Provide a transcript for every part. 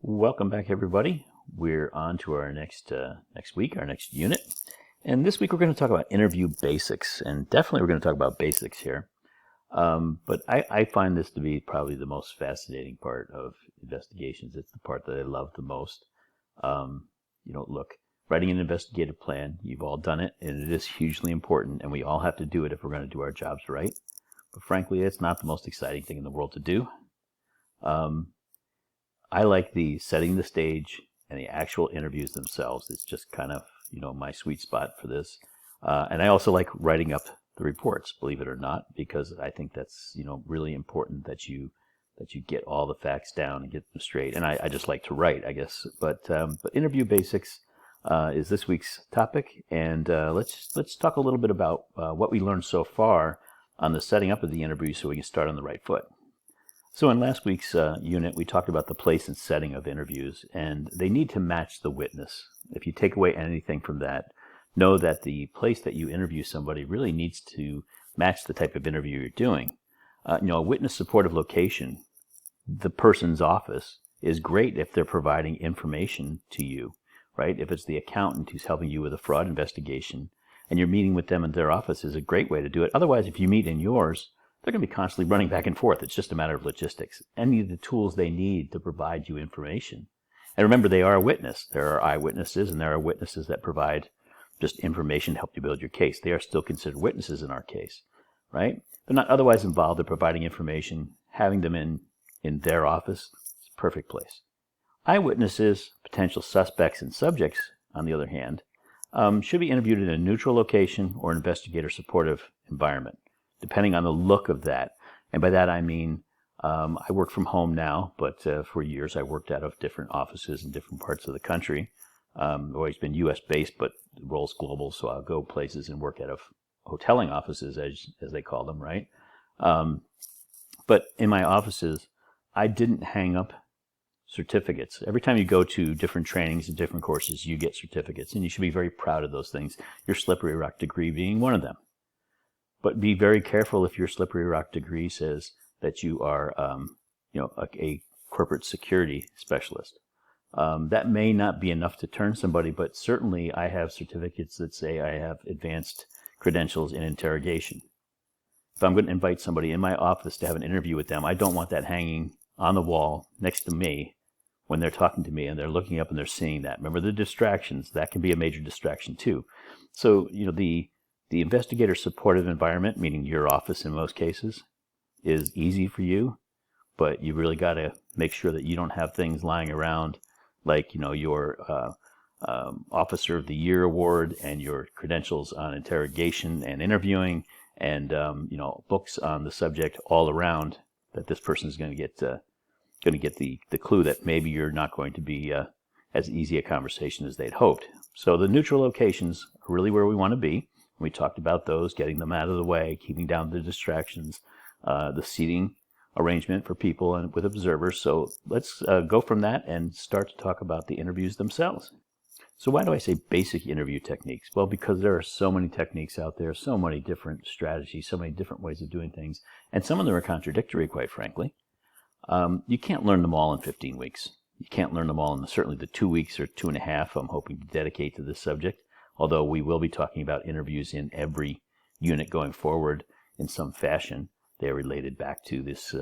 Welcome back, everybody. We're on to our next week, our next unit. And this week we're going to talk about interview basics, and definitely we're going to talk about basics here. But I find this to be probably the most fascinating part of investigations. It's the part that I love the most. Look, writing an investigative plan, you've all done it, and it is hugely important, and we all have to do it if we're going to do our jobs right. But frankly, it's not the most exciting thing in the world to do. I like the setting the stage and the actual interviews themselves. It's just kind of, my sweet spot for this. And I also like writing up the reports, believe it or not, because I think that's, really important that you get all the facts down and get them straight. And I just like to write, I guess. But interview basics is this week's topic. And let's talk a little bit about what we learned so far on the setting up of the interview so we can start on the right foot. So in last week's unit, we talked about the place and setting of interviews, and they need to match the witness. If you take away anything from that, know that the place that you interview somebody really needs to match the type of interview you're doing. A witness supportive location, the person's office, is great if they're providing information to you, right? If it's the accountant who's helping you with a fraud investigation, and you're meeting with them in their office, is a great way to do it. Otherwise, if you meet in yours, they're going to be constantly running back and forth. It's just a matter of logistics. Any of the tools they need to provide you information. And remember, they are a witness. There are eyewitnesses, and there are witnesses that provide just information to help you build your case. They are still considered witnesses in our case, right? They're not otherwise involved. They're providing information. Having them in their office is a perfect place. Eyewitnesses, potential suspects, and subjects, on the other hand, should be interviewed in a neutral location or investigator supportive environment, depending on the look of that. And by that I mean, I work from home now, but for years I worked out of different offices in different parts of the country. I've always been U.S. based, but the role's global, so I'll go places and work out of hoteling offices, as they call them, right? But in my offices, I didn't hang up certificates. Every time you go to different trainings and different courses, you get certificates, and you should be very proud of those things, your Slippery Rock degree being one of them. But be very careful if your Slippery Rock degree says that you are, a corporate security specialist. That may not be enough to turn somebody, but certainly I have certificates that say I have advanced credentials in interrogation. If I'm going to invite somebody in my office to have an interview with them, I don't want that hanging on the wall next to me when they're talking to me and they're looking up and they're seeing that. Remember the distractions. That can be a major distraction too. So, the investigator supportive environment, meaning your office in most cases, is easy for you, but you really got to make sure that you don't have things lying around like, your Officer of the Year award and your credentials on interrogation and interviewing and, books on the subject all around, that this person is going to get the clue that maybe you're not going to be as easy a conversation as they'd hoped. So the neutral locations are really where we want to be. We talked about those, getting them out of the way, keeping down the distractions, the seating arrangement for people and with observers. So let's go from that and start to talk about the interviews themselves. So why do I say basic interview techniques? Well, because there are so many techniques out there, so many different strategies, so many different ways of doing things, and some of them are contradictory, quite frankly. You can't learn them all in 15 weeks. You can't learn them all in certainly the 2 weeks or 2.5 I'm hoping to dedicate to this subject, although we will be talking about interviews in every unit going forward in some fashion. They're related back to this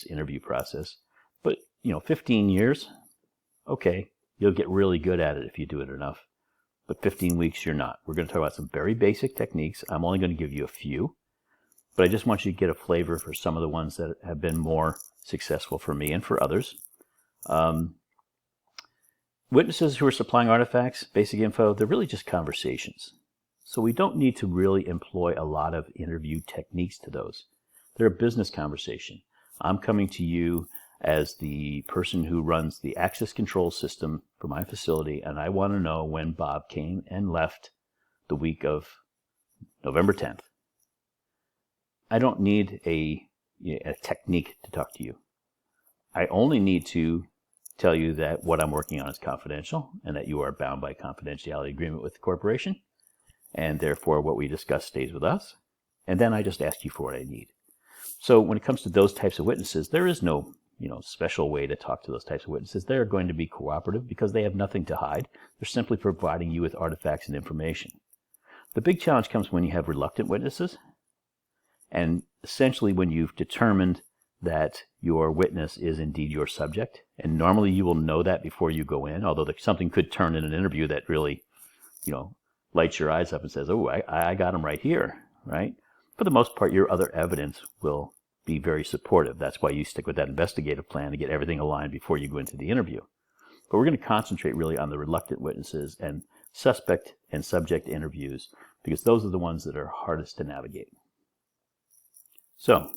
interview process. But, 15 years, okay, you'll get really good at it if you do it enough. But 15 weeks, you're not. We're going to talk about some very basic techniques. I'm only going to give you a few, but I just want you to get a flavor for some of the ones that have been more successful for me and for others. Witnesses who are supplying artifacts, basic info, they're really just conversations. So we don't need to really employ a lot of interview techniques to those. They're a business conversation. I'm coming to you as the person who runs the access control system for my facility, and I want to know when Bob came and left the week of November 10th. I don't need a technique to talk to you. I only need to tell you that what I'm working on is confidential and that you are bound by confidentiality agreement with the corporation, and therefore what we discuss stays with us. And then I just ask you for what I need. So when it comes to those types of witnesses, there is no special way to talk to those types of witnesses. They're going to be cooperative because they have nothing to hide. They're simply providing you with artifacts and information. The big challenge comes when you have reluctant witnesses, and essentially when you've determined that your witness is indeed your subject. And normally you will know that before you go in, although something could turn in an interview that really, lights your eyes up and says, oh, I got him right here, right? For the most part, your other evidence will be very supportive. That's why you stick with that investigative plan to get everything aligned before you go into the interview. But we're going to concentrate really on the reluctant witnesses and suspect and subject interviews, because those are the ones that are hardest to navigate. So,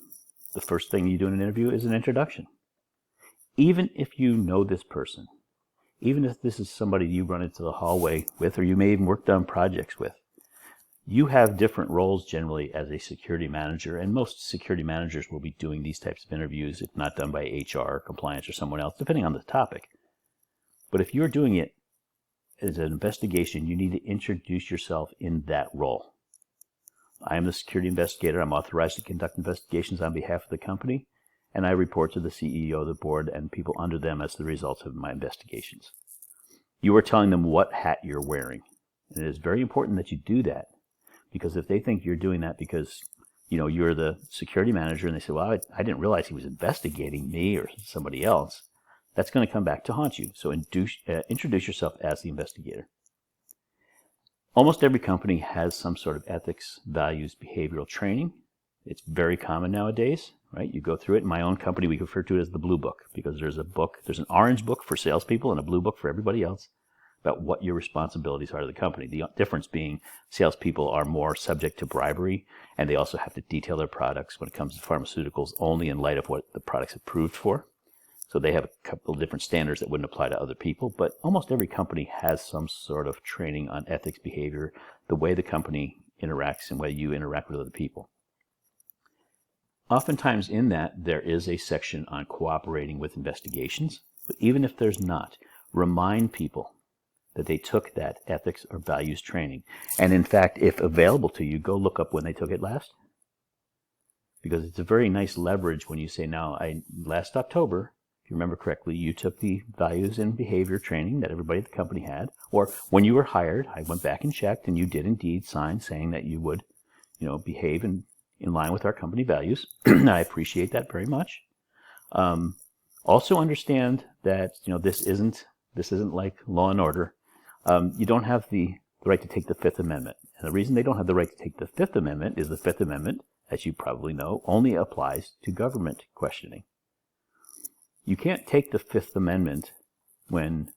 the first thing you do in an interview is an introduction. Even if you know this person, even if this is somebody you run into the hallway with, or you may even work on projects with, you have different roles generally as a security manager, and most security managers will be doing these types of interviews, if not done by HR, compliance, or someone else, depending on the topic. But if you're doing it as an investigation, you need to introduce yourself in that role. I am the security investigator. I'm authorized to conduct investigations on behalf of the company, and I report to the CEO, the board, and people under them as the results of my investigations. You are telling them what hat you're wearing, and it is very important that you do that. Because if they think you're doing that because, you're the security manager and they say, well, I didn't realize he was investigating me or somebody else, that's going to come back to haunt you. So introduce yourself as the investigator. Almost every company has some sort of ethics, values, behavioral training. It's very common nowadays, right? You go through it. In my own company, we refer to it as the blue book, because there's an orange book for salespeople and a blue book for everybody else, about what your responsibilities are to the company. The difference being salespeople are more subject to bribery, and they also have to detail their products when it comes to pharmaceuticals only in light of what the product's approved for. So they have a couple of different standards that wouldn't apply to other people, but almost every company has some sort of training on ethics, behavior, the way the company interacts and way you interact with other people. Oftentimes in that, there is a section on cooperating with investigations, but even if there's not, remind people that they took that ethics or values training. And in fact, if available to you, go look up when they took it last. Because it's a very nice leverage when you say, now, last October, if you remember correctly, you took the values and behavior training that everybody at the company had. Or when you were hired, I went back and checked, and you did indeed sign saying that you would, behave in line with our company values. I appreciate that very much. Also understand that, this isn't like Law and Order. You don't have the right to take the Fifth Amendment. And the reason they don't have the right to take the Fifth Amendment is the Fifth Amendment, as you probably know, only applies to government questioning. You can't take the Fifth Amendment when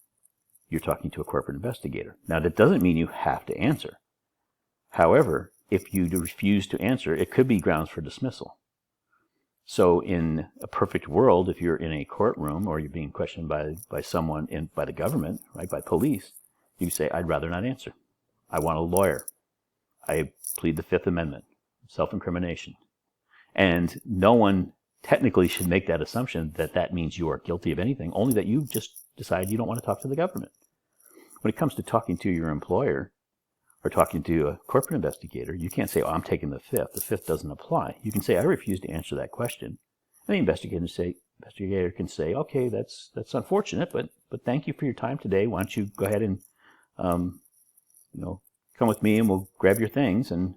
you're talking to a corporate investigator. Now, that doesn't mean you have to answer. However, if you refuse to answer, it could be grounds for dismissal. So in a perfect world, if you're in a courtroom or you're being questioned by someone by the government, right, by police, you say, I'd rather not answer. I want a lawyer. I plead the Fifth Amendment, self-incrimination. And no one technically should make that assumption that that means you are guilty of anything, only that you just decide you don't want to talk to the government. When it comes to talking to your employer or talking to a corporate investigator, you can't say, I'm taking the Fifth. The Fifth doesn't apply. You can say, I refuse to answer that question. And the investigator can say, okay, that's unfortunate, but thank you for your time today. Why don't you go ahead and come with me and we'll grab your things and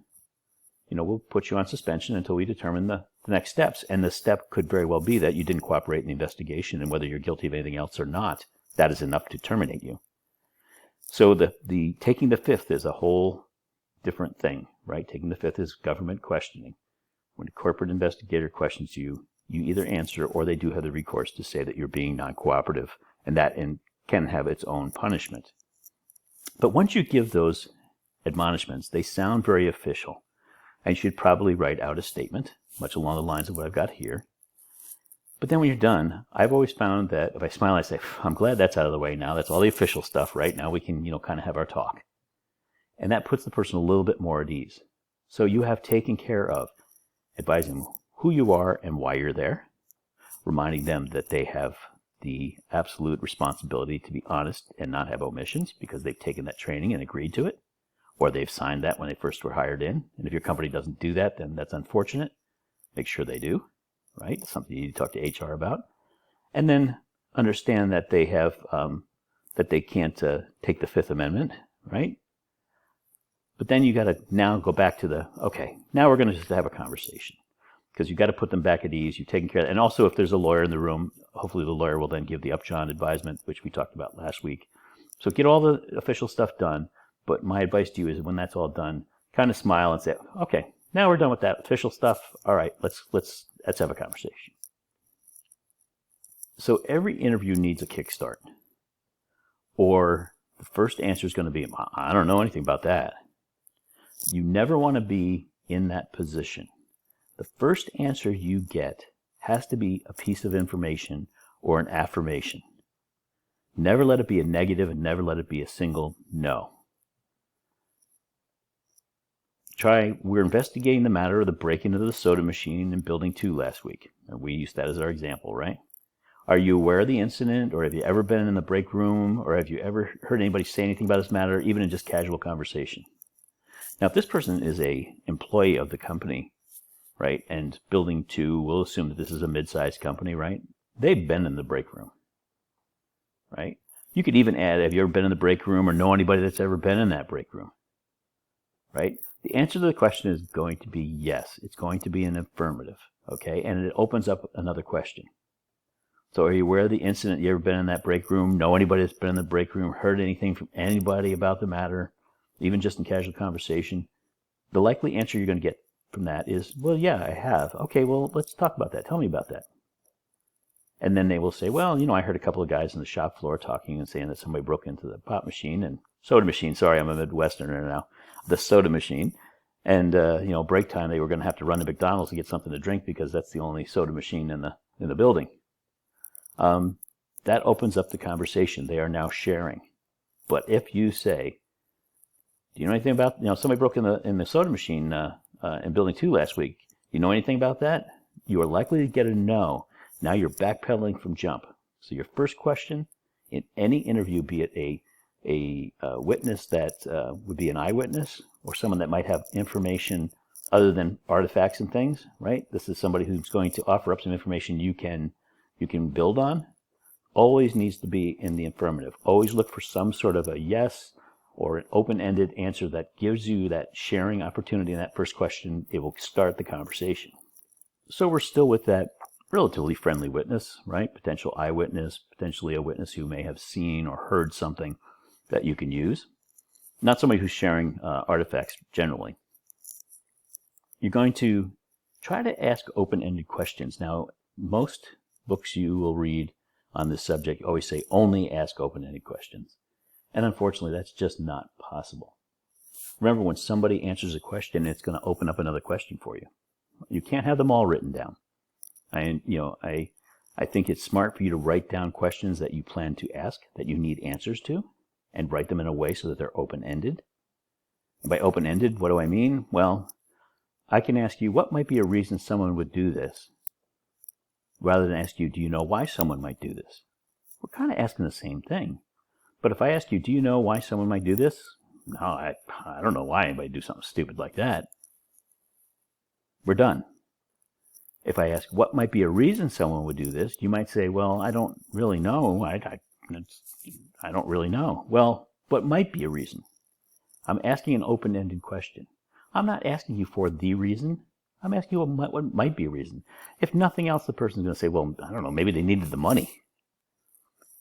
we'll put you on suspension until we determine the next steps. And the step could very well be that you didn't cooperate in the investigation, and whether you're guilty of anything else or not, that is enough to terminate you. So the taking the Fifth is a whole different thing, right? Taking the Fifth is government questioning. When a corporate investigator questions you, you either answer or they do have the recourse to say that you're being non-cooperative, and that can have its own punishment. But once you give those admonishments, they sound very official. And you should probably write out a statement, much along the lines of what I've got here. But then when you're done, I've always found that if I smile, I say, I'm glad that's out of the way now. That's all the official stuff, right? Now we can, kind of have our talk. And that puts the person a little bit more at ease. So you have taken care of advising them who you are and why you're there, reminding them that they have the absolute responsibility to be honest and not have omissions because they've taken that training and agreed to it, or they've signed that when they first were hired in. And if your company doesn't do that, then that's unfortunate. Make sure they do, right? It's something you need to talk to HR about. and then understand that they have that they can't take the Fifth Amendment, right? But then you got to now go back to okay, now we're going to just have a conversation, because you got to put them back at ease. You've taken care of that. And also, if there's a lawyer in the room, hopefully the lawyer will then give the upjohn advisement, which we talked about last week. So get all the official stuff done. But my advice to you is, when that's all done, kind of smile and say, okay, now we're done with that official stuff. All right, let's have a conversation. So every interview needs a kickstart, or the first answer is going to be, I don't know anything about that. You never want to be in that position. The first answer you get has to be a piece of information or an affirmation. Never let it be a negative, and never let it be a single no. We're investigating the matter of the break-in of the soda machine in Building 2 last week. And we used that as our example, right? Are you aware of the incident, or have you ever been in the break room, or have you ever heard anybody say anything about this matter, even in just casual conversation? Now, if this person is an employee of the company, right, and Building 2, we'll assume that this is a mid-sized company, right? They've been in the break room, right? You could even add, have you ever been in the break room, or know anybody that's ever been in that break room, right? The answer to the question is going to be yes. It's going to be an affirmative, okay? And it opens up another question. So are you aware of the incident? You ever been in that break room? Know anybody that's been in the break room? Heard anything from anybody about the matter, even just in casual conversation? The likely answer you're going to get from that is, well, yeah, I have. Okay, well, let's talk about that. Tell me about that. And then they will say, well, I heard a couple of guys on the shop floor talking and saying that somebody broke into the pop machine and soda machine. Sorry, I'm a Midwesterner now. The soda machine. And, break time, they were going to have to run to McDonald's to get something to drink, because that's the only soda machine in the building. That opens up the conversation. They are now sharing. But if you say, do you know anything about, somebody broke in the soda machine in Building 2 last week. You know anything about that? You are likely to get a no. Now you're backpedaling from jump. So your first question in any interview, be it a witness that would be an eyewitness, or someone that might have information other than artifacts and things, right? This is somebody who's going to offer up some information you can build on. Always needs to be in the affirmative. Always look for some sort of a yes or an open-ended answer that gives you that sharing opportunity in that first question. It will start the conversation. So we're still with that relatively friendly witness, right? Potential eyewitness, potentially a witness who may have seen or heard something that you can use. Not somebody who's sharing artifacts generally. You're going to try to ask open-ended questions. Now, most books you will read on this subject always say only ask open-ended questions. And unfortunately, that's just not possible. Remember, when somebody answers a question, it's going to open up another question for you. You can't have them all written down. I think it's smart for you to write down questions that you plan to ask, that you need answers to, and write them in a way so that they're open-ended. And by open-ended, what do I mean? Well, I can ask you, what might be a reason someone would do this? Rather than ask you, do you know why someone might do this? We're kind of asking the same thing. But if I ask you, do you know why someone might do this? No, I don't know why anybody would do something stupid like that. We're done. If I ask, what might be a reason someone would do this? You might say, well, I don't really know. I don't really know. Well, what might be a reason? I'm asking an open-ended question. I'm not asking you for the reason. I'm asking you what might be a reason. If nothing else, the person's going to say, well, I don't know, maybe they needed the money.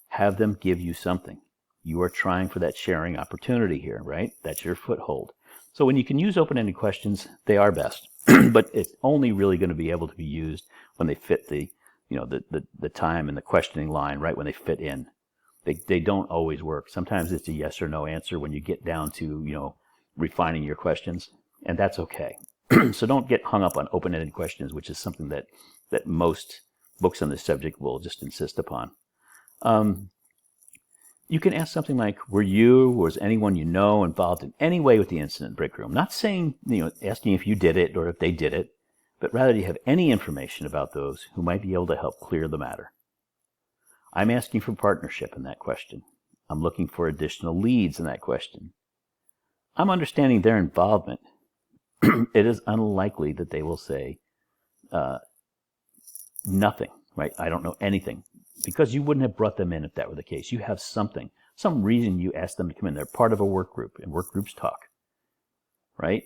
Have them give you something. You are trying for that sharing opportunity here, right? That's your foothold. So when you can use open-ended questions, they are best. But it's only really going to be able to be used when they fit the time and the questioning line, right? When they fit in. They don't always work. Sometimes it's a yes or no answer when you get down to, refining your questions, and that's okay. So don't get hung up on open-ended questions, which is something that most books on this subject will just insist upon. You can ask something like, was anyone you know involved in any way with the incident in break room? Not saying, asking if you did it or if they did it, but rather do you have any information about those who might be able to help clear the matter? I'm asking for partnership in that question. I'm looking for additional leads in that question. I'm understanding their involvement. It is unlikely that they will say nothing, right? I don't know anything. because you wouldn't have brought them in if that were the case. You have something, some reason you asked them to come in. They're part of a work group, and work groups talk, right?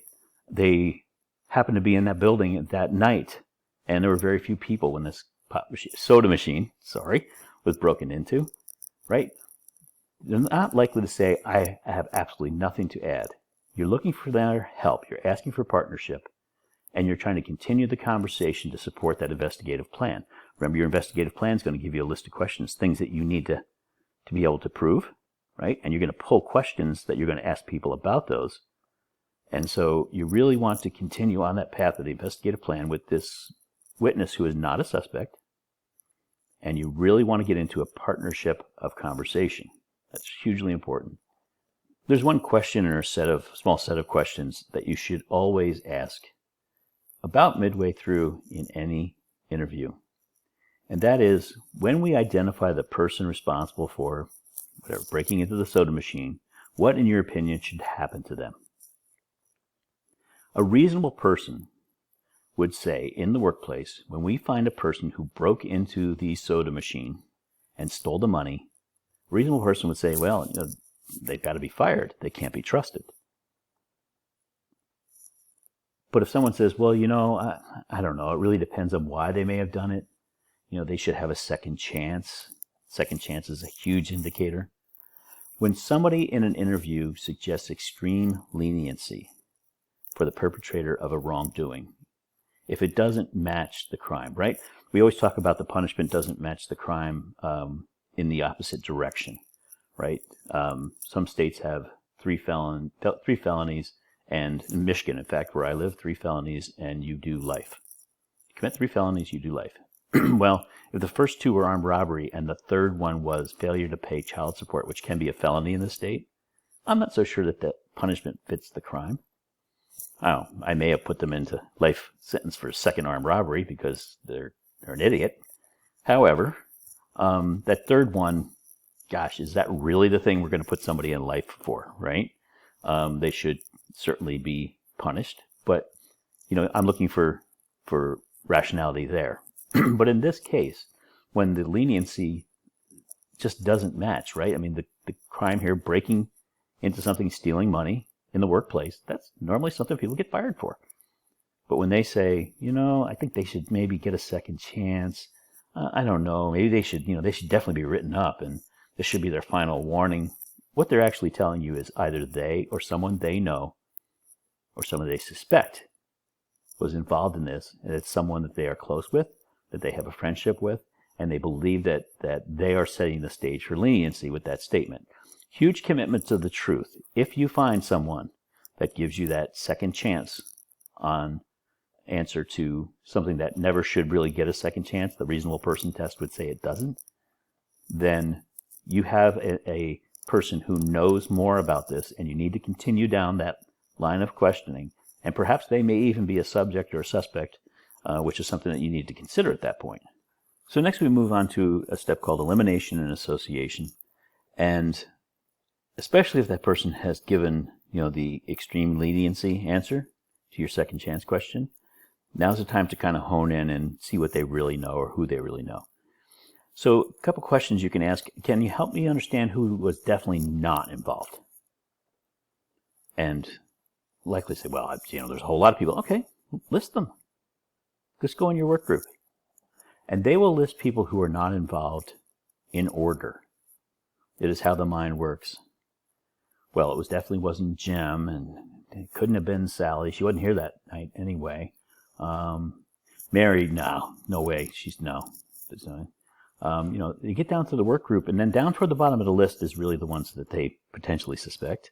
They happened to be in that building that night, and there were very few people when this soda machine, was broken into, right? They're not likely to say, I have absolutely nothing to add. You're looking for their help. You're asking for partnership, and you're trying to continue the conversation to support that investigative plan. Remember, your investigative plan is going to give you a list of questions, things that you need to be able to prove, right? And you're going to pull questions that you're going to ask people about those. And so you really want to continue on that path of the investigative plan with this witness who is not a suspect, and you really want to get into a partnership of conversation. That's hugely important. There's one question or small set of questions that you should always ask about midway through in any interview. And that is, when we identify the person responsible for breaking into the soda machine, what, in your opinion, should happen to them? A reasonable person would say in the workplace, when we find a person who broke into the soda machine and stole the money, a reasonable person would say, well, they've got to be fired. They can't be trusted. But if someone says, well, I don't know, it really depends on why they may have done it. They should have a second chance. Second chance is a huge indicator. When somebody in an interview suggests extreme leniency for the perpetrator of a wrongdoing, if it doesn't match the crime, right? We always talk about the punishment doesn't match the crime in the opposite direction, right? Some states have three felonies, and in Michigan, in fact, where I live, 3 felonies, and you do life. You commit 3 felonies, you do life. Well, if the first 2 were armed robbery and the third one was failure to pay child support, which can be a felony in the state, I'm not so sure that that punishment fits the crime. I may have put them into life sentence for second armed robbery because they're an idiot. However, that third one, gosh, is that really the thing we're going to put somebody in life for, right? They should certainly be punished, but I'm looking for rationality there. But in this case, when the leniency just doesn't match, right? I mean, the crime here, breaking into something, stealing money in the workplace, that's normally something people get fired for. But when they say, I think they should maybe get a second chance, I don't know, maybe they should definitely be written up and this should be their final warning. What they're actually telling you is either they or someone they know or someone they suspect was involved in this, and it's someone that they are close with, that they have a friendship with, and they believe that they are setting the stage for leniency with that statement. Huge commitment to the truth. If you find someone that gives you that second chance on answer to something that never should really get a second chance, the reasonable person test would say it doesn't, then you have a person who knows more about this, and you need to continue down that line of questioning. And perhaps they may even be a subject or a suspect, which is something that you need to consider at that point. So next we move on to a step called elimination and association. And especially if that person has given, the extreme leniency answer to your second chance question, now's the time to kind of hone in and see what they really know or who they really know. So a couple questions you can ask. Can you help me understand who was definitely not involved? And likely say, well, there's a whole lot of people. Okay, list them. Just go in your work group. And they will list people who are not involved in order. It is how the mind works. Well, it definitely wasn't Jim, and it couldn't have been Sally. She wasn't here that night anyway. Mary, no way. She's no. You get down to the work group, and then down toward the bottom of the list is really the ones that they potentially suspect.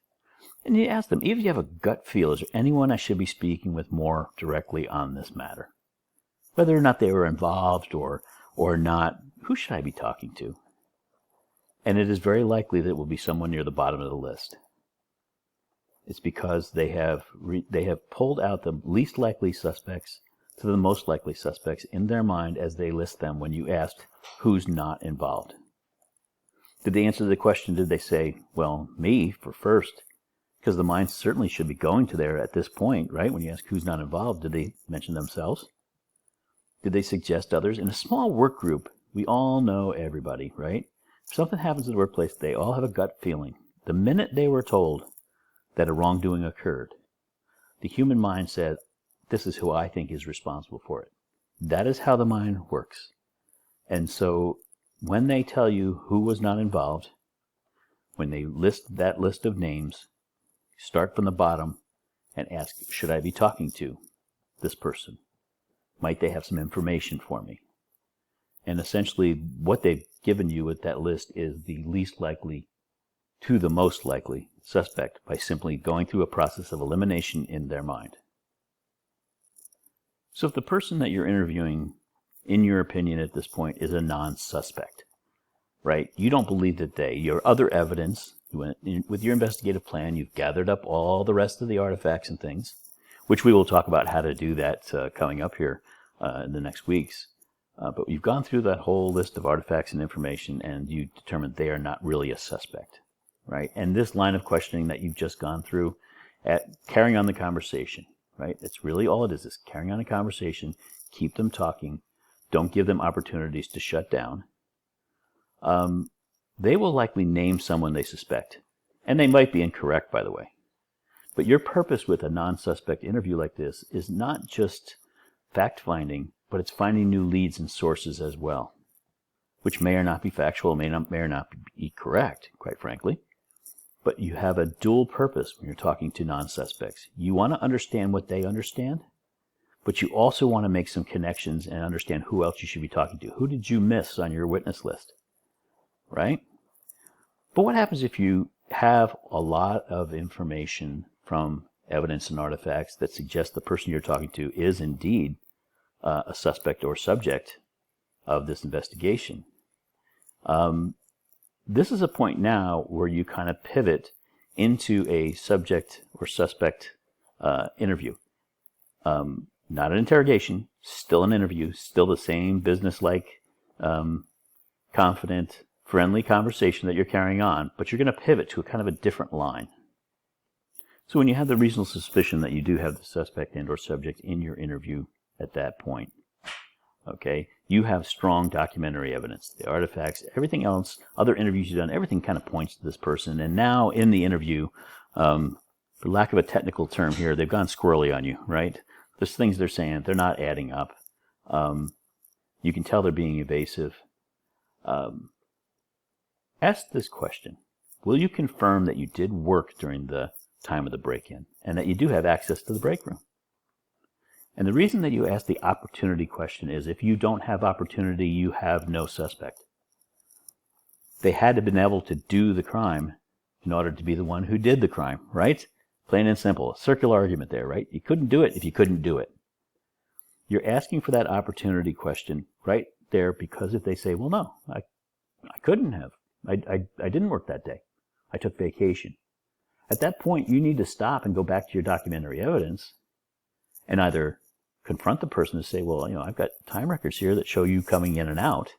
And you ask them, even if you have a gut feel, is there anyone I should be speaking with more directly on this matter? Whether or not they were involved or not, who should I be talking to? And it is very likely that it will be someone near the bottom of the list. It's because they have pulled out the least likely suspects to the most likely suspects in their mind as they list them when you asked who's not involved. Did they answer the question? Did they say, well, me for first? Because the mind certainly should be going to there at this point, right? When you ask who's not involved, did they mention themselves? Did they suggest others? In a small work group, We all know everybody, right? If something happens in the workplace, they all have a gut feeling. The minute they were told that a wrongdoing occurred, the human mind said, this is who I think is responsible for it. That is how the mind works. And so when they tell you who was not involved, when they list that list of names, start from the bottom and ask, should I be talking to this person? Might they have some information for me? And essentially what they've given you with that list is the least likely to the most likely suspect by simply going through a process of elimination in their mind. So if the person that you're interviewing, in your opinion at this point, is a non-suspect, right? You don't believe that your other evidence, you went in, with your investigative plan, you've gathered up all the rest of the artifacts and things, which we will talk about how to do that coming up here in the next weeks. But you've gone through that whole list of artifacts and information, and you determined they are not really a suspect, right? And this line of questioning that you've just gone through, at carrying on the conversation, right? It's really all it is carrying on a conversation, keep them talking, don't give them opportunities to shut down. They will likely name someone they suspect, and they might be incorrect, by the way. But your purpose with a non-suspect interview like this is not just fact-finding, but it's finding new leads and sources as well, which may or not be factual, may or not be correct, quite frankly. But you have a dual purpose when you're talking to non-suspects. You want to understand what they understand, but you also want to make some connections and understand who else you should be talking to. Who did you miss on your witness list, right? But what happens if you have a lot of information from evidence and artifacts that suggest the person you're talking to is indeed a suspect or subject of this investigation? This is a point now where you kind of pivot into a subject or suspect interview. Not an interrogation, still an interview, still the same business-like, confident, friendly conversation that you're carrying on, but you're going to pivot to a kind of a different line. So when you have the reasonable suspicion that you do have the suspect and or subject in your interview at that point, okay, you have strong documentary evidence, the artifacts, everything else, other interviews you've done, everything kind of points to this person. And now in the interview, for lack of a technical term here, they've gone squirrely on you, right? There's things they're saying, they're not adding up. You can tell they're being evasive. Ask this question: will you confirm that you did work during the time of the break-in and that you do have access to the break room? And the reason that you ask the opportunity question is if you don't have opportunity, you have no suspect. They had to have been able to do the crime in order to be the one who did the crime, right? Plain and simple. A circular argument there, right? You couldn't do it if you couldn't do it. You're asking for that opportunity question right there because if they say, well, no, I couldn't have. I didn't work that day. I took vacation. At that point, you need to stop and go back to your documentary evidence and either confront the person and say, well, I've got time records here that show you coming in and out,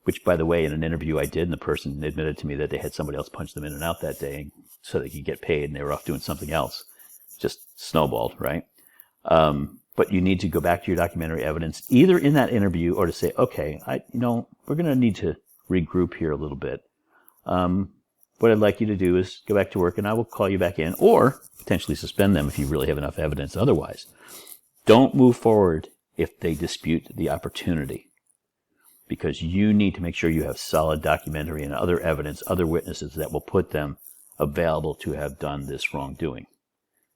which, by the way, in an interview I did, and the person admitted to me that they had somebody else punch them in and out that day so they could get paid, and they were off doing something else. Just snowballed, right? But you need to go back to your documentary evidence, either in that interview or to say, okay, we're going to need to regroup here a little bit. What I'd like you to do is go back to work, and I will call you back in, or potentially suspend them if you really have enough evidence otherwise. Don't move forward if they dispute the opportunity, because you need to make sure you have solid documentary and other evidence, other witnesses that will put them available to have done this wrongdoing.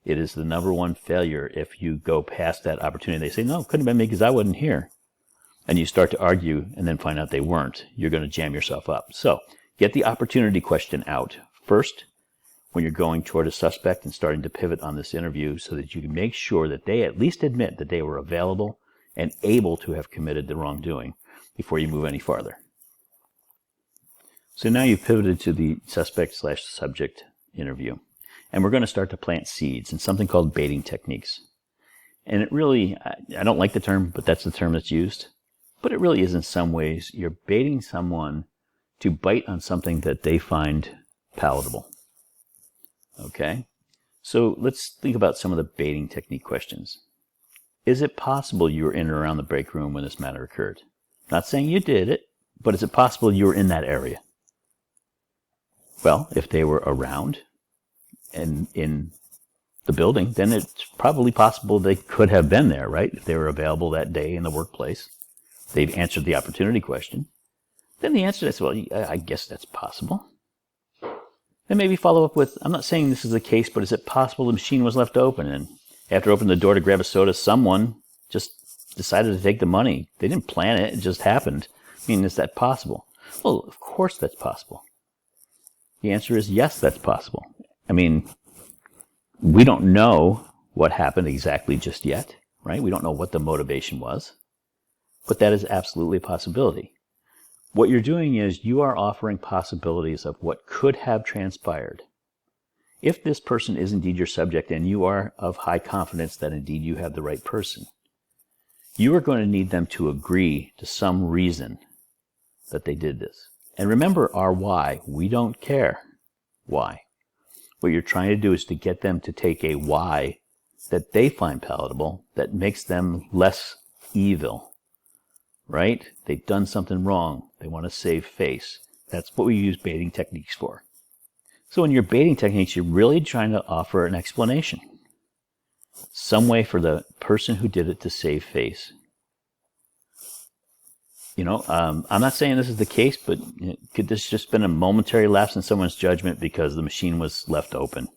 It is the number one failure if you go past that opportunity. They say, no, it couldn't have been me because I wasn't here. And you start to argue and then find out they weren't. You're going to jam yourself up. So get the opportunity question out first when you're going toward a suspect and starting to pivot on this interview so that you can make sure that they at least admit that they were available and able to have committed the wrongdoing before you move any farther. So now you've pivoted to the suspect/subject interview. And we're going to start to plant seeds in something called baiting techniques. And it really, I don't like the term, but that's the term that's used. But it really is in some ways, you're baiting someone to bite on something that they find palatable. Okay? So let's think about some of the baiting technique questions. Is it possible you were in or around the break room when this matter occurred? Not saying you did it, but is it possible you were in that area? Well, if they were around and in the building, then it's probably possible they could have been there, right? If they were available that day in the workplace, they've answered the opportunity question. Then the answer is, well, I guess that's possible. Then maybe follow up with, I'm not saying this is the case, but is it possible the machine was left open and after opening the door to grab a soda, someone just decided to take the money? They didn't plan it, it just happened. I mean, is that possible? Well, of course that's possible. The answer is yes, that's possible. I mean, we don't know what happened exactly just yet, right? We don't know what the motivation was, but that is absolutely a possibility. What you're doing is you are offering possibilities of what could have transpired. If this person is indeed your subject and you are of high confidence that indeed you have the right person, you are going to need them to agree to some reason that they did this. And remember our why. We don't care why. What you're trying to do is to get them to take a why that they find palatable, that makes them less evil, right? They've done something wrong. They want to save face. That's what we use baiting techniques for. So in your baiting techniques, you're really trying to offer an explanation. Some way for the person who did it to save face. You know, I'm not saying this is the case, but could this just been a momentary lapse in someone's judgment because the machine was left open,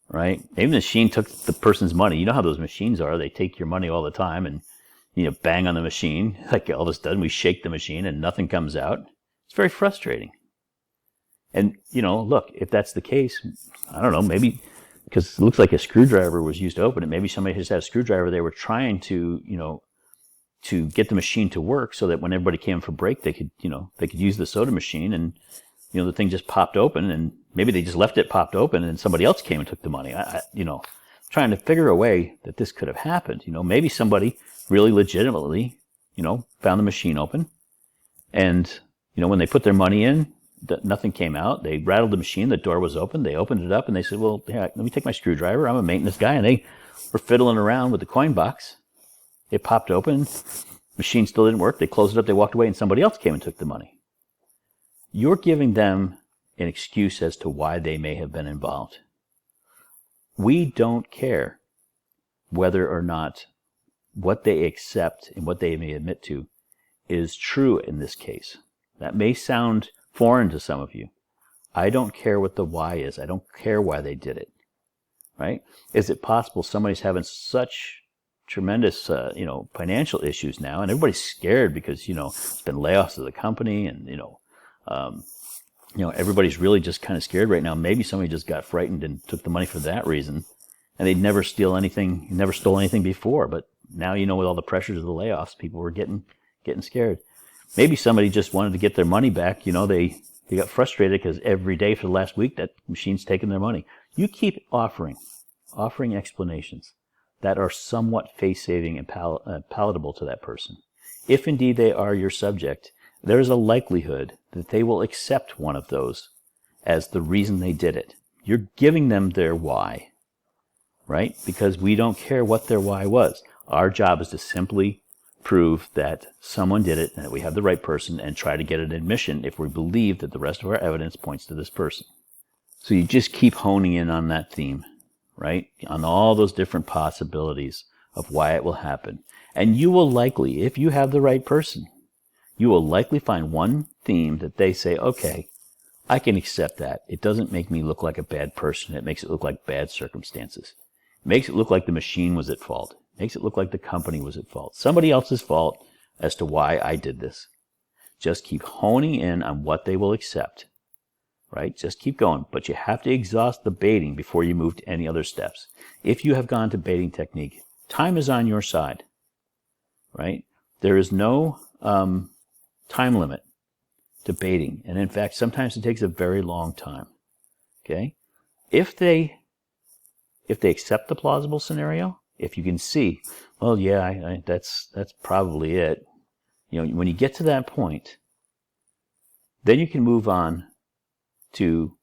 right? Maybe the machine took the person's money. You know how those machines are. They take your money all the time and, you know, bang on the machine. Like all of a sudden we shake the machine and nothing comes out. It's very frustrating. And, you know, look, if that's the case, I don't know, maybe because it looks like a screwdriver was used to open it. Maybe somebody just had a screwdriver. They were trying to, you know, to get the machine to work so that when everybody came for break, they could, you know, they could use the soda machine and, you know, the thing just popped open and maybe they just left it popped open and somebody else came and took the money. You know, trying to figure a way that this could have happened. You know, maybe somebody really legitimately, you know, found the machine open and, you know, when they put their money in, nothing came out. They rattled the machine. The door was open. They opened it up and they said, well, yeah, let me take my screwdriver. I'm a maintenance guy. And they were fiddling around with the coin box. It popped open, machine still didn't work, they closed it up, they walked away, and somebody else came and took the money. You're giving them an excuse as to why they may have been involved. We don't care whether or not what they accept and what they may admit to is true in this case. That may sound foreign to some of you. I don't care what the why is. I don't care why they did it. Right? Is it possible somebody's having such tremendous, you know, financial issues now, and everybody's scared because, you know, it's been layoffs of the company, and, you know, everybody's really just kind of scared right now. Maybe somebody just got frightened and took the money for that reason, and they'd never stole anything before, but now, you know, with all the pressures of the layoffs, people were getting scared. Maybe somebody just wanted to get their money back. You know, they got frustrated because every day for the last week that machine's taking their money. You keep offering explanations that are somewhat face-saving and palatable to that person. If indeed they are your subject, there is a likelihood that they will accept one of those as the reason they did it. You're giving them their why, right? Because we don't care what their why was. Our job is to simply prove that someone did it and that we have the right person and try to get an admission if we believe that the rest of our evidence points to this person. So you just keep honing in on that theme, right? On all those different possibilities of why it will happen. And you will likely, if you have the right person, you will likely find one theme that they say, okay, I can accept that. It doesn't make me look like a bad person. It makes it look like bad circumstances. It makes it look like the machine was at fault. It makes it look like the company was at fault. Somebody else's fault as to why I did this. Just keep honing in on what they will accept. Right? Just keep going. But you have to exhaust the baiting before you move to any other steps. If you have gone to baiting technique, time is on your side. Right? There is no time limit to baiting. And in fact, sometimes it takes a very long time. Okay? If they accept the plausible scenario, if you can see, well, yeah, that's probably it. You know, when you get to that point, then you can move on to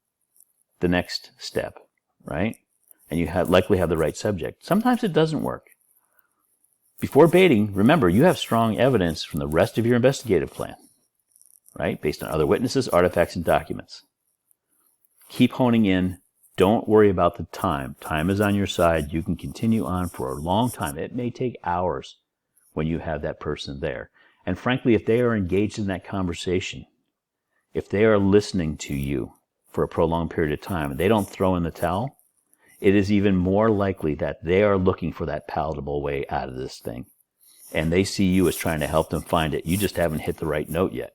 the next step, right? And you likely have the right subject. Sometimes it doesn't work. Before baiting, remember, you have strong evidence from the rest of your investigative plan, right? Based on other witnesses, artifacts, and documents. Keep honing in. Don't worry about the time. Time is on your side. You can continue on for a long time. It may take hours when you have that person there. And frankly, if they are engaged in that conversation, if they are listening to you for a prolonged period of time and they don't throw in the towel, it is even more likely that they are looking for that palatable way out of this thing. And they see you as trying to help them find it. You just haven't hit the right note yet.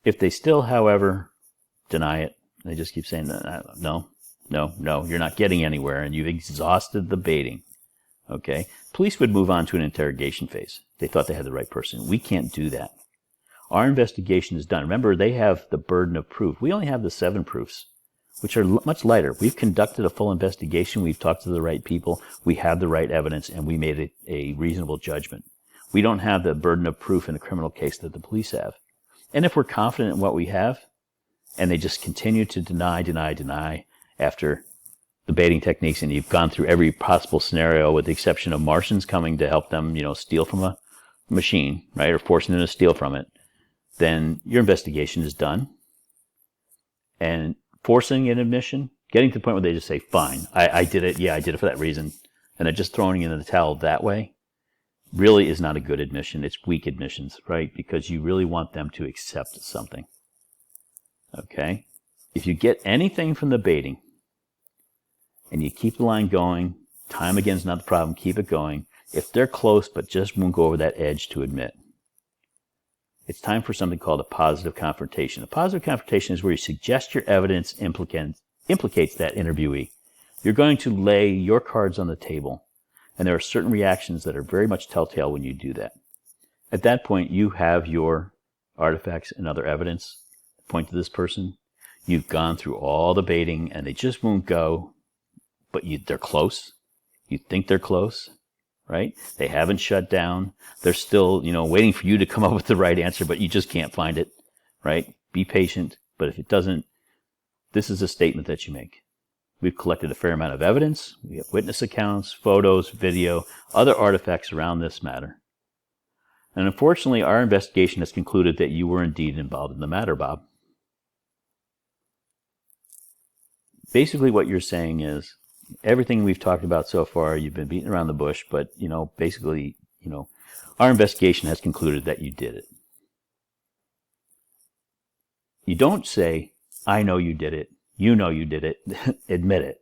If they still, however, deny it, they just keep saying, no, you're not getting anywhere, and you've exhausted the baiting. Okay? Police would move on to an interrogation phase. They thought they had the right person. We can't do that. Our investigation is done. Remember, they have the burden of proof. We only have the 7 proofs, which are much lighter. We've conducted a full investigation. We've talked to the right people. We have the right evidence, and we made a reasonable judgment. We don't have the burden of proof in a criminal case that the police have. And if we're confident in what we have, and they just continue to deny after the baiting techniques, and you've gone through every possible scenario with the exception of Martians coming to help them, steal from a machine, right, or forcing them to steal from it, then your investigation is done. And forcing an admission, getting to the point where they just say, fine, I did it, I did it for that reason, and they're just throwing in the towel that way, really is not a good admission. It's weak admissions, right, because you really want them to accept something. Okay? If you get anything from the baiting, and you keep the line going, time again is not the problem, keep it going. If they're close but just won't go over that edge to admit, it's time for something called a positive confrontation. A positive confrontation is where you suggest your evidence implicates that interviewee. You're going to lay your cards on the table, and there are certain reactions that are very much telltale when you do that. At that point, you have your artifacts and other evidence to point to this person. You've gone through all the baiting, and they just won't go, but they're close. You think they're close, right? They haven't shut down. They're still, waiting for you to come up with the right answer, but you just can't find it, right? Be patient, but if it doesn't, this is a statement that you make. We've collected a fair amount of evidence. We have witness accounts, photos, video, other artifacts around this matter. And unfortunately, our investigation has concluded that you were indeed involved in the matter, Bob. Basically, what you're saying is, everything we've talked about so far, you've been beating around the bush, but, basically, our investigation has concluded that you did it. You don't say, I know you did it, you know you did it, admit it.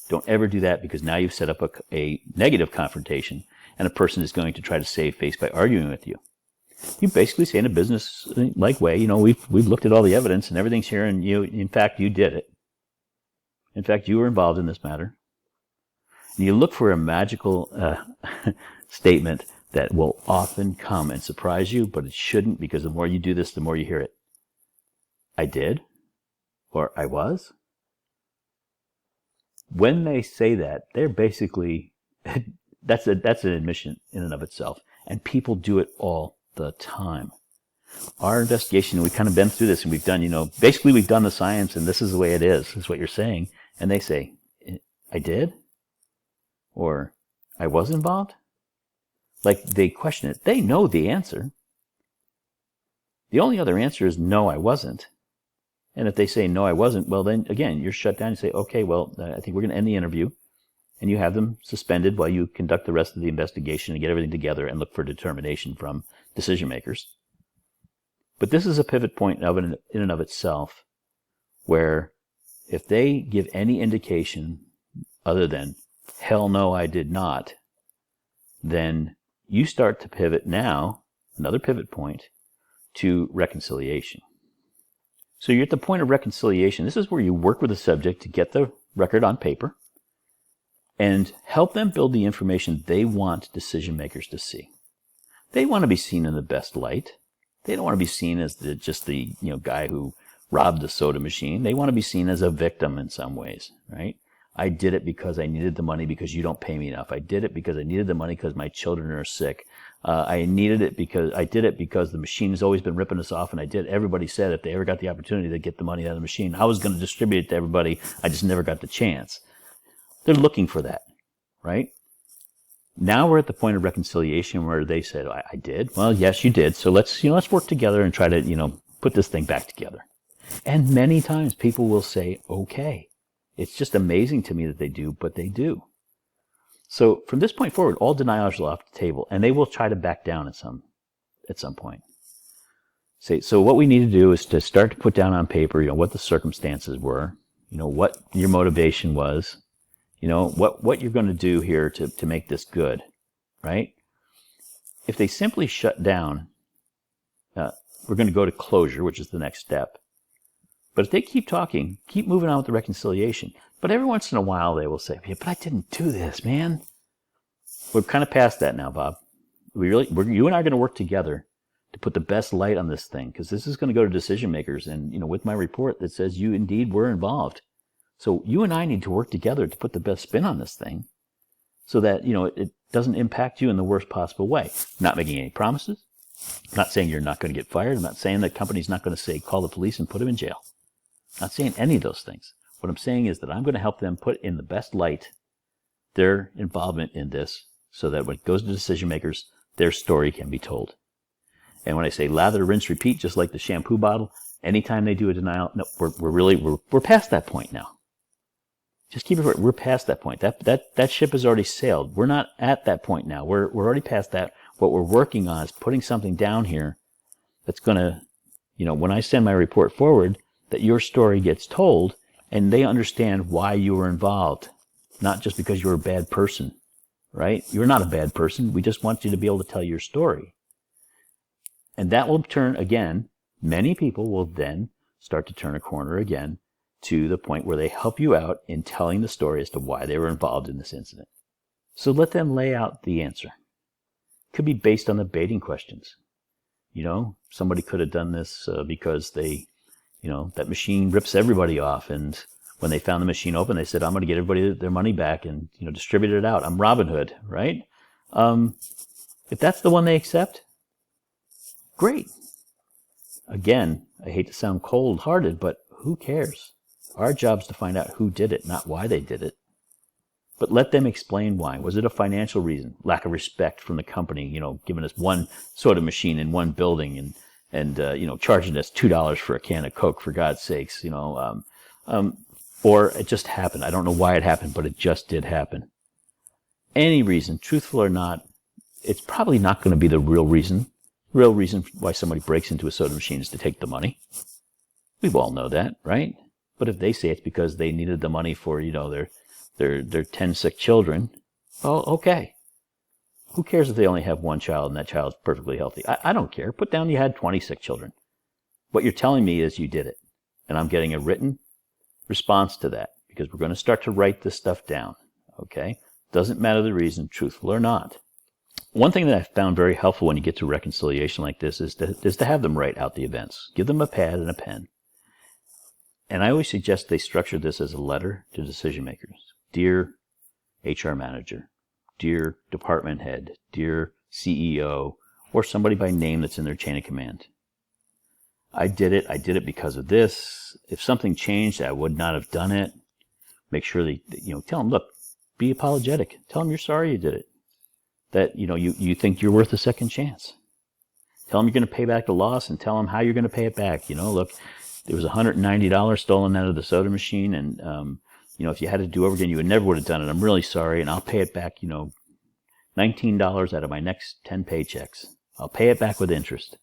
Don't ever do that, because now you've set up a negative confrontation, and a person is going to try to save face by arguing with you. You basically say in a business-like way, we've looked at all the evidence and everything's here, and in fact, you did it. In fact, you were involved in this matter. And you look for a magical statement that will often come and surprise you, but it shouldn't, because the more you do this, the more you hear it. I did, or I was. When they say that, they're basically, that's an admission in and of itself. And people do it all the time. Our investigation, we've kind of been through this, and we've done, basically we've done the science, and this is the way it is what you're saying. And they say, I did? Or, I was involved? Like, they question it. They know the answer. The only other answer is, no, I wasn't. And if they say, no, I wasn't, well, then, again, you're shut down. You say, okay, well, I think we're going to end the interview. And you have them suspended while you conduct the rest of the investigation and get everything together and look for determination from decision makers. But this is a pivot point in and of itself, where if they give any indication other than, hell no, I did not, then you start to pivot now, another pivot point, to reconciliation. So you're at the point of reconciliation. This is where you work with the subject to get the record on paper and help them build the information they want decision makers to see. They want to be seen in the best light. They don't want to be seen as just the guy who robbed the soda machine. They want to be seen as a victim in some ways, right? I did it because I needed the money because you don't pay me enough. I did it because I needed the money because my children are sick. I did it because the machine has always been ripping us off, and everybody said if they ever got the opportunity to get the money out of the machine, I was going to distribute it to everybody. I just never got the chance. They're looking for that, right? Now we're at the point of reconciliation where they said, I did. Well, yes, you did. So let's work together and try to, put this thing back together. And many times people will say, okay. It's just amazing to me that they do, but they do. So from this point forward, all denials are off the table, and they will try to back down at some point. So what we need to do is to start to put down on paper, what the circumstances were, what your motivation was, what you're going to do here to make this good, right? If they simply shut down, we're going to go to closure, which is the next step. But if they keep talking, keep moving on with the reconciliation. But every once in a while they will say, yeah, but I didn't do this, man. We're kind of past that now, Bob. You and I are going to work together to put the best light on this thing, because this is going to go to decision makers. And, with my report that says you indeed were involved. So you and I need to work together to put the best spin on this thing so that, it doesn't impact you in the worst possible way. I'm not making any promises. I'm not saying you're not going to get fired. I'm not saying the company's not going to say, call the police and put him in jail. I'm not saying any of those things. What I'm saying is that I'm going to help them put in the best light their involvement in this so that when it goes to decision makers, their story can be told. And when I say lather, rinse, repeat, just like the shampoo bottle, anytime they do a denial, no, we're past that point now. Just keep it right. We're past that point. That ship has already sailed. We're not at that point now. We're already past that. What we're working on is putting something down here that's going to, when I send my report forward, that your story gets told and they understand why you were involved, not just because you were a bad person, right? You're not a bad person. We just want you to be able to tell your story. And that will turn, again, many people will then start to turn a corner again to the point where they help you out in telling the story as to why they were involved in this incident. So let them lay out the answer. It could be based on the baiting questions. Somebody could have done this because they, that machine rips everybody off. And when they found the machine open, they said, I'm going to get everybody their money back and, distribute it out. I'm Robin Hood, right? If that's the one they accept, great. Again, I hate to sound cold-hearted, but who cares? Our job's to find out who did it, not why they did it. But let them explain why. Was it a financial reason? Lack of respect from the company, giving us one soda machine in one building and charging us $2 for a can of Coke, for God's sakes, or it just happened. I don't know why it happened, but it just did happen. Any reason, truthful or not, it's probably not going to be the real reason. The real reason why somebody breaks into a soda machine is to take the money. We all know that, right? But if they say it's because they needed the money for, their 10 sick children, well, okay. Who cares if they only have one child and that child's perfectly healthy? I don't care. Put down you had 20 sick children. What you're telling me is you did it. And I'm getting a written response to that because we're going to start to write this stuff down, okay? Doesn't matter the reason, truthful or not. One thing that I found very helpful when you get to reconciliation like this is to have them write out the events. Give them a pad and a pen. And I always suggest they structure this as a letter to decision makers. Dear HR manager, dear department head, dear CEO, or somebody by name that's in their chain of command. I did it because of this. If something changed, I would not have done it. Make sure they, tell them, look, be apologetic. Tell them you're sorry you did it. That, you think you're worth a second chance. Tell them you're going to pay back the loss and tell them how you're going to pay it back. Look, there was $190 stolen out of the soda machine, and if you had to do over again, you never would have done it. I'm really sorry, and I'll pay it back. $19 out of my next 10 paychecks. I'll pay it back with interest.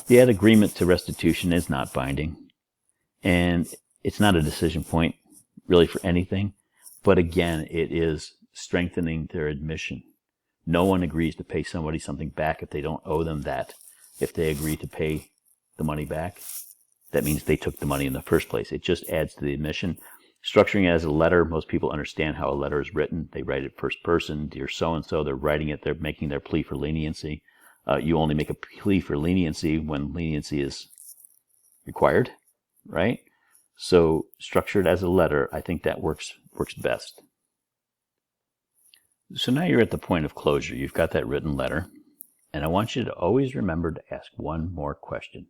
The agreement to restitution is not binding, and it's not a decision point really for anything. But again, it is strengthening their admission. No one agrees to pay somebody something back if they don't owe them that. If they agree to pay the money back, that means they took the money in the first place. It just adds to the admission. Structuring it as a letter, most people understand how a letter is written. They write it first person, dear so-and-so. They're writing it. They're making their plea for leniency. You only make a plea for leniency when leniency is required, right? So structured as a letter, I think that works best. So now you're at the point of closure. You've got that written letter. And I want you to always remember to ask one more question.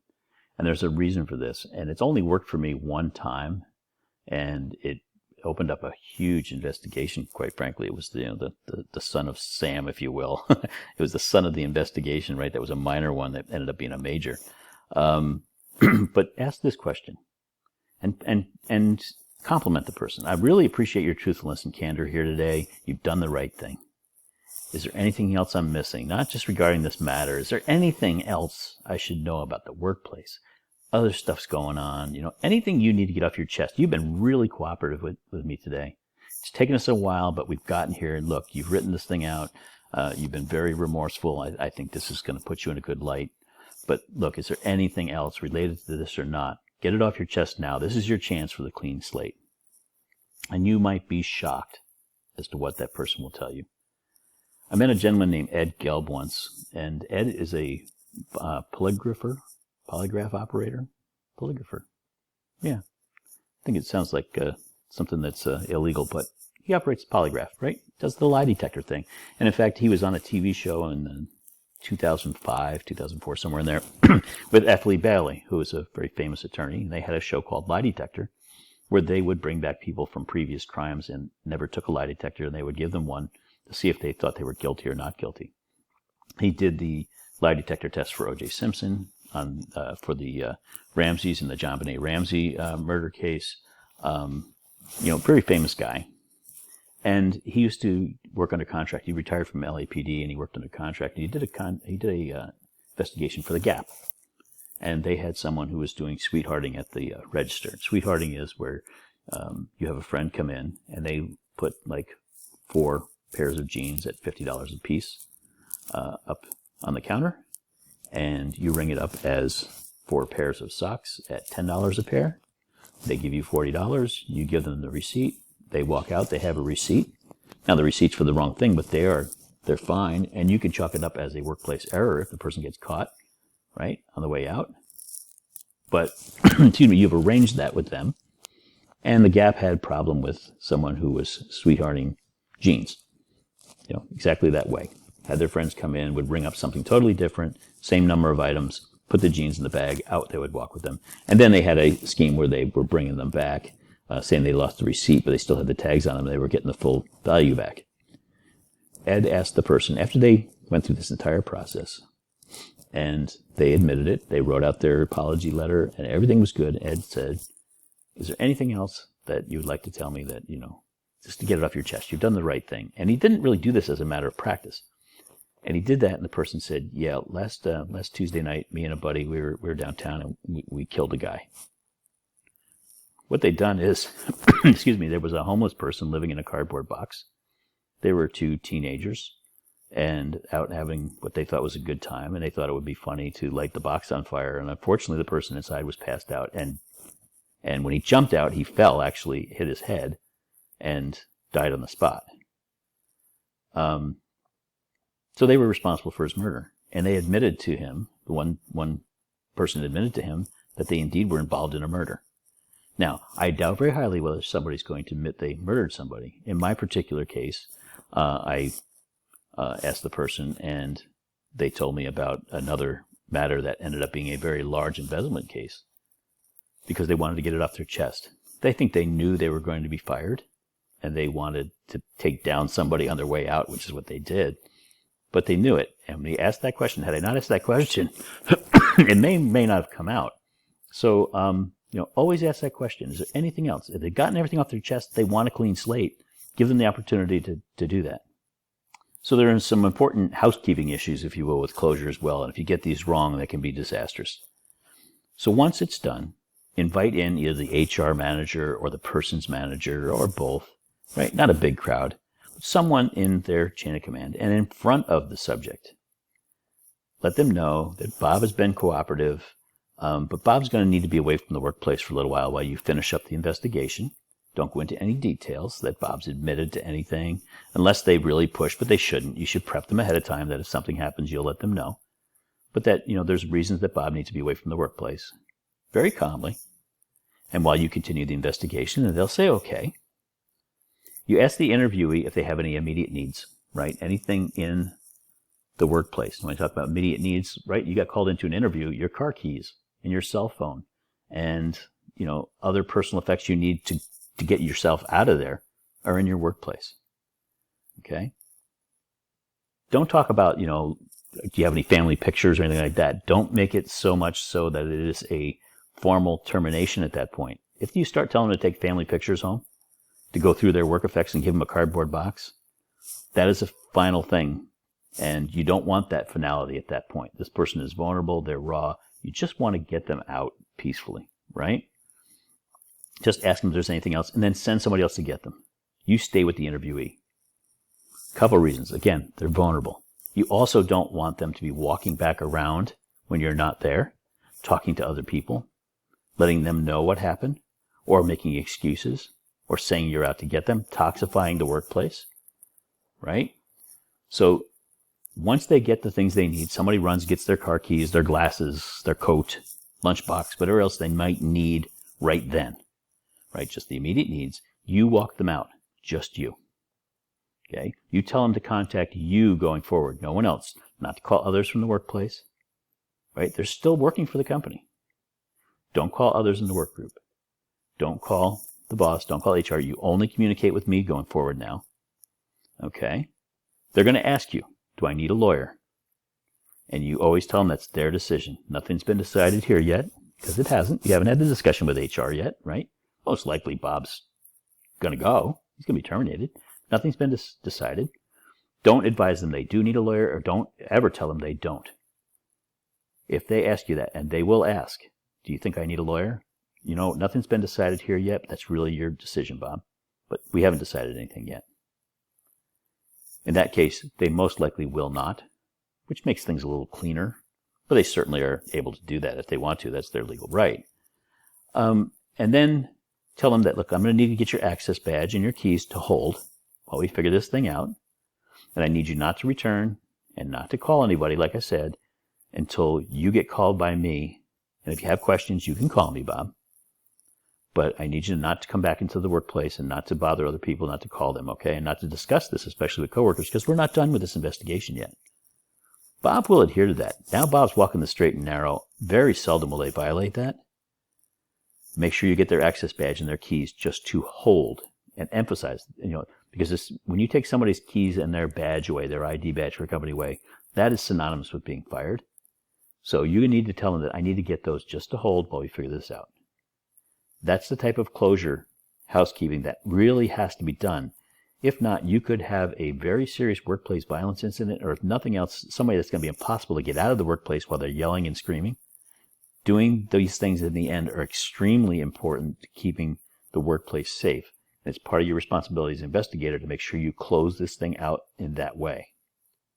And there's a reason for this. And it's only worked for me one time. And it opened up a huge investigation. Quite frankly, it was the son of Sam, if you will. It was the son of the investigation, right? That was a minor one that ended up being a major. But ask this question, and compliment the person. I really appreciate your truthfulness and candor here today. You've done the right thing. Is there anything else I'm missing? Not just regarding this matter. Is there anything else I should know about the workplace? Other stuff's going on. Anything you need to get off your chest. You've been really cooperative with me today. It's taken us a while, but we've gotten here. And look, you've written this thing out. You've been very remorseful. I think this is going to put you in a good light. But look, is there anything else related to this or not? Get it off your chest now. This is your chance for the clean slate. And you might be shocked as to what that person will tell you. I met a gentleman named Ed Gelb once, and Ed is a polygraph operator. Polygrapher. Yeah. I think it sounds like something that's illegal, but he operates a polygraph, right? Does the lie detector thing. And in fact, he was on a TV show in 2005, 2004, somewhere in there, with F. Lee Bailey, who is a very famous attorney. And they had a show called Lie Detector, where they would bring back people from previous crimes and never took a lie detector, and they would give them one to see if they thought they were guilty or not guilty. He did the lie detector test for O.J. Simpson, for the Ramseys and the JonBenet Ramsey murder case. Very famous guy. And he used to work under contract. He retired from LAPD and he worked under contract. And he did a investigation for the Gap. And they had someone who was doing sweethearting at the register. Sweethearting is where you have a friend come in and they put like 4 pairs of jeans at $50 a piece up on the counter, and you ring it up as 4 pairs of socks at $10 a pair. They give you $40. You give them the receipt. They walk out. They have a receipt. Now the receipt's for the wrong thing, but they're fine, and you can chalk it up as a workplace error if the person gets caught, right, on the way out. But excuse me, you've arranged that with them, and the Gap had a problem with someone who was sweethearting jeans. Exactly that way. Had their friends come in, would ring up something totally different, same number of items, put the jeans in the bag, out they would walk with them. And then they had a scheme where they were bringing them back, saying they lost the receipt, but they still had the tags on them. They were getting the full value back. Ed asked the person, after they went through this entire process, and they admitted it, they wrote out their apology letter, and everything was good. Ed said, is there anything else that you would like to tell me that, just to get it off your chest? You've done the right thing. And he didn't really do this as a matter of practice. And he did that, and the person said, yeah, last Tuesday night, me and a buddy, we were downtown, and we killed a guy. What they'd done is, excuse me, there was a homeless person living in a cardboard box. They were 2 teenagers and out having what they thought was a good time, and they thought it would be funny to light the box on fire. And unfortunately, the person inside was passed out, and when he jumped out, he fell, actually hit his head, and died on the spot. So they were responsible for his murder, and they admitted to him, the one person admitted to him, that they indeed were involved in a murder. Now, I doubt very highly whether somebody's going to admit they murdered somebody. In my particular case, I asked the person, and they told me about another matter that ended up being a very large embezzlement case because they wanted to get it off their chest. They think they knew they were going to be fired, and they wanted to take down somebody on their way out, which is what they did. But they knew it. And when he asked that question, had I not asked that question, it may not have come out. So, always ask that question. Is there anything else? If they've gotten everything off their chest, they want a clean slate, give them the opportunity to do that. So there are some important housekeeping issues, if you will, with closure as well. And if you get these wrong, that can be disastrous. So once it's done, invite in either the HR manager or the person's manager or both, right? Not a big crowd. Someone in their chain of command and in front of the subject. Let them know that Bob has been cooperative, but Bob's going to need to be away from the workplace for a little while you finish up the investigation. Don't go into any details that Bob's admitted to anything unless they really push, but they shouldn't. You should prep them ahead of time that if something happens, you'll let them know. But that, there's reasons that Bob needs to be away from the workplace. Very calmly. And while you continue the investigation, and they'll say, okay. You ask the interviewee if they have any immediate needs, right? Anything in the workplace. When I talk about immediate needs, right? You got called into an interview, your car keys and your cell phone and, other personal effects you need to to get yourself out of there are in your workplace. Okay? Don't talk about, do you have any family pictures or anything like that? Don't make it so much so that it is a formal termination at that point. If you start telling them to take family pictures home, to go through their work effects and give them a cardboard box, that is a final thing. And you don't want that finality at that point. This person is vulnerable, they're raw. You just want to get them out peacefully, right? Just ask them if there's anything else, and then send somebody else to get them. You stay with the interviewee. Couple reasons. Again, they're vulnerable. You also don't want them to be walking back around when you're not there, talking to other people, letting them know what happened, or making excuses, or saying you're out to get them, toxifying the workplace, right? So once they get the things they need, somebody runs, gets their car keys, their glasses, their coat, lunchbox, whatever else they might need right then, right? Just the immediate needs. You walk them out, just you. Okay? You tell them to contact you going forward, no one else, not to call others from the workplace, right? They're still working for the company. Don't call others in the work group. Don't call the boss. Don't call HR. You only communicate with me going forward now. Okay? They're going to ask you, do I need a lawyer? And you always tell them that's their decision. Nothing's been decided here yet, because it hasn't. You haven't had the discussion with HR yet, right? Most likely Bob's going to go. He's going to be terminated. Nothing's been decided. Don't advise them they do need a lawyer, or don't ever tell them they don't. If they ask you that, and they will ask, do you think I need a lawyer? Nothing's been decided here yet. That's really your decision, Bob. But we haven't decided anything yet. In that case, they most likely will not, which makes things a little cleaner. But they certainly are able to do that if they want to. That's their legal right. And then tell them that, look, I'm going to need to get your access badge and your keys to hold while we figure this thing out. And I need you not to return and not to call anybody, like I said, until you get called by me. And if you have questions, you can call me, Bob. But I need you not to come back into the workplace and not to bother other people, not to call them, okay? And not to discuss this, especially with coworkers, because we're not done with this investigation yet. Bob will adhere to that. Now Bob's walking the straight and narrow. Very seldom will they violate that. Make sure you get their access badge and their keys just to hold, and emphasize, because when you take somebody's keys and their badge away, their ID badge for a company away, that is synonymous with being fired. So you need to tell them that I need to get those just to hold while we figure this out. That's the type of closure housekeeping that really has to be done. If not, you could have a very serious workplace violence incident, or if nothing else, somebody that's going to be impossible to get out of the workplace while they're yelling and screaming. Doing these things in the end are extremely important to keeping the workplace safe. And it's part of your responsibility as an investigator to make sure you close this thing out in that way.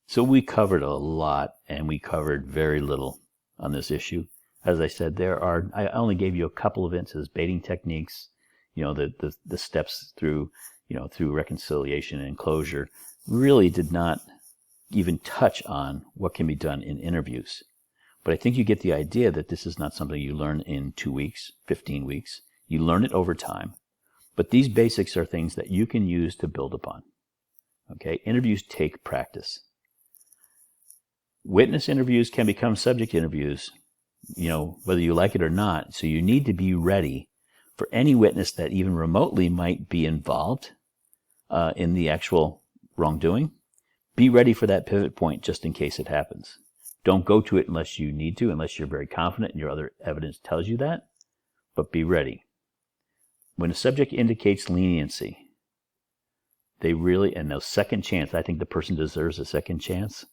So we covered a lot, and we covered very little on this issue. As I said, I only gave you a couple of instances, baiting techniques, the steps through reconciliation and closure. Really did not even touch on what can be done in interviews. But I think you get the idea that this is not something you learn in 2 weeks, 15 weeks. You learn it over time. But these basics are things that you can use to build upon. Okay? Interviews take practice. Witness interviews can become subject interviews, whether you like it or not. So you need to be ready for any witness that even remotely might be involved in the actual wrongdoing. Be ready for that pivot point just in case it happens. Don't go to it unless you need to, unless you're very confident and your other evidence tells you that. But be ready. When a subject indicates leniency, and no second chance, I think the person deserves a second chance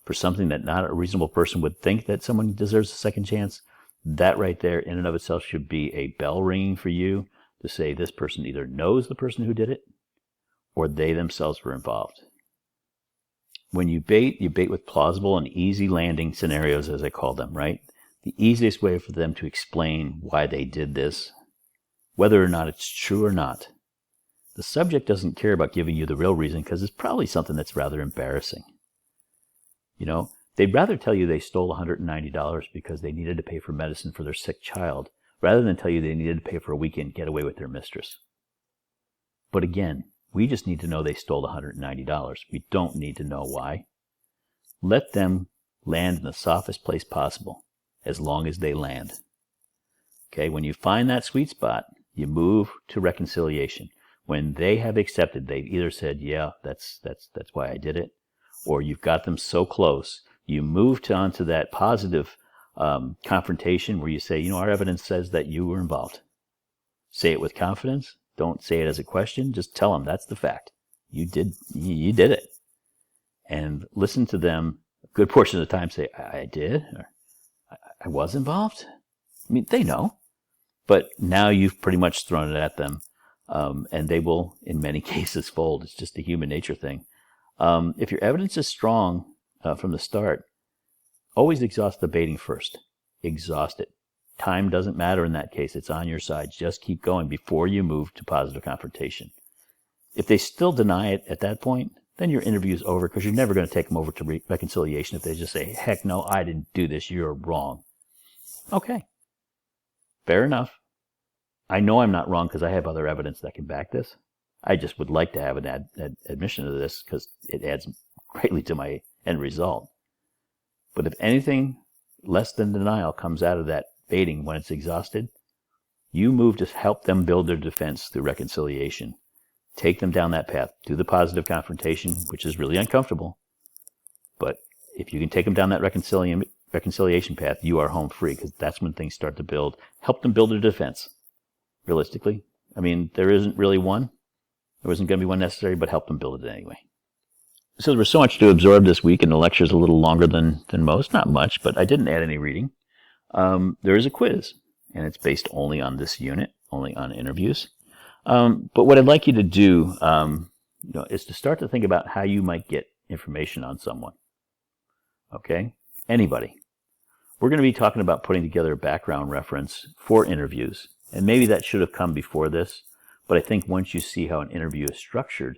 for something that not a reasonable person would think that someone deserves a second chance. That right there in and of itself should be a bell ringing for you to say this person either knows the person who did it or they themselves were involved. When you bait with plausible and easy landing scenarios, as I call them, right? The easiest way for them to explain why they did this, whether or not it's true or not. The subject doesn't care about giving you the real reason because it's probably something that's rather embarrassing. They'd rather tell you they stole $190 because they needed to pay for medicine for their sick child, rather than tell you they needed to pay for a weekend getaway with their mistress. But again, we just need to know they stole $190. We don't need to know why. Let them land in the softest place possible, as long as they land. Okay, when you find that sweet spot, You move to reconciliation. When they have accepted, they've either said, yeah, that's why I did it, or you've got them so close, you move on to that positive confrontation where you say, you know, our evidence says that you were involved. Say it with confidence. Don't say it as a question. Just tell them that's the fact. You did it. And listen to them a good portion of the time say, I did, or I was involved. I mean, they know. But now you've pretty much thrown it at them. And they will, in many cases, fold. It's just a human nature thing. If your evidence is strong from the start, always exhaust the baiting first. Exhaust it. Time doesn't matter in that case. It's on your side. Just keep going before you move to positive confrontation. If they still deny it at that point, then your interview is over because you're never going to take them over to reconciliation if they just say, heck no, I didn't do this. You're wrong. Okay. Fair enough. I know I'm not wrong because I have other evidence that can back this. I just would like to have an admission to this because it adds greatly to my end result. But if anything less than denial comes out of that baiting when it's exhausted, you move to help them build their defense through reconciliation. Take them down that path. Do the positive confrontation, which is really uncomfortable. But if you can take them down that reconciliation path, you are home free because that's when things start to build. Help them build their defense. Realistically, I mean, there isn't really one. There wasn't going to be one necessary, but help them build it anyway. So there was so much to absorb this week, and the lecture's a little longer than most. Not much, but I didn't add any reading. There is a quiz, and it's based only on this unit, only on interviews. But what I'd like you to do is to start to think about how you might get information on someone. Okay? Anybody. We're going to be talking about putting together a background reference for interviews. And maybe that should have come before this, but I think once you see how an interview is structured,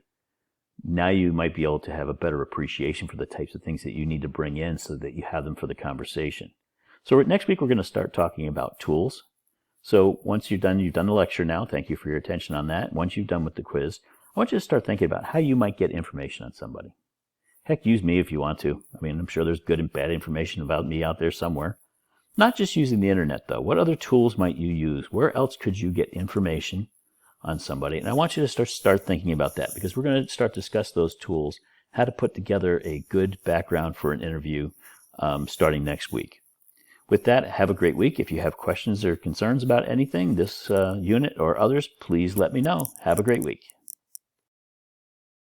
now you might be able to have a better appreciation for the types of things that you need to bring in so that you have them for the conversation. So next week we're going to start talking about tools. So once you've done the lecture now, thank you for your attention on that. Once you've done with the quiz, I want you to start thinking about how you might get information on somebody. Heck, use me if you want to. I mean, I'm sure there's good and bad information about me out there somewhere. Not just using the internet, though. What other tools might you use? Where else could you get information on somebody? And I want you to start thinking about that because we're going to start to discuss those tools, how to put together a good background for an interview starting next week. With that, have a great week. If you have questions or concerns about anything, this unit or others, please let me know. Have a great week.